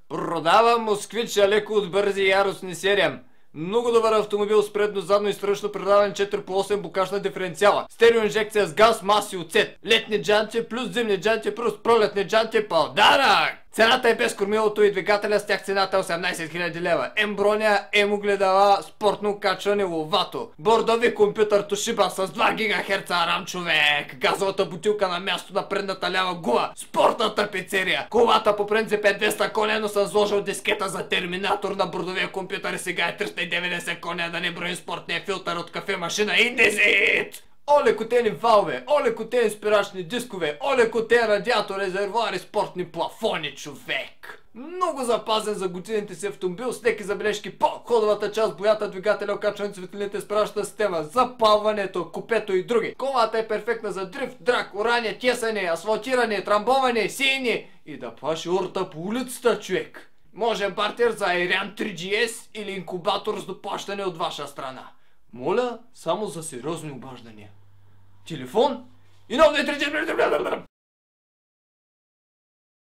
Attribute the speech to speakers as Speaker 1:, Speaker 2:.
Speaker 1: Продавам москвича леко от бързи и яростни сериям. Много добър автомобил с предно, задно и странично предаване 4x8 букашна диференциала. Стереоинжекция с газ, мас и оцет. Летни джанти плюс зимни джанти плюс пролетни джанти подарък! Цената е без кормилото и двигателя, с тях цената е 18 000 лева. М-броня, М-огледала, спортно качване, ловато. Бордови компютър Toshiba с 2 ГГц RAM, човек. Газовата бутилка на място на предната лява гума. Спортната пицерия. Колата по принцип е 200 коня, но съм сложил дискета за терминатор на бордовия компютър и сега е 390 коня, да не броим спортния филтър от кафе-машина и дезит! Олекотени валове, олекотени спирачни дискове, олекотен радиатор, резервуари, спортни плафони, човек. Много запазен за годините си автомобил с леки забележки по ходовата част, боята, двигателя, окачване, светлините, спирачната система, запалването, купето и други. Колата е перфектна за дрифт, драк, орание, тесане, асфалтиране, трамбоване, сеяне и да плаши урта по улицата, човек. Можем партер за Ariane 3GS или инкубатор с доплащане от ваша страна. Моля, само за сериозни обаждания. Телефон и 934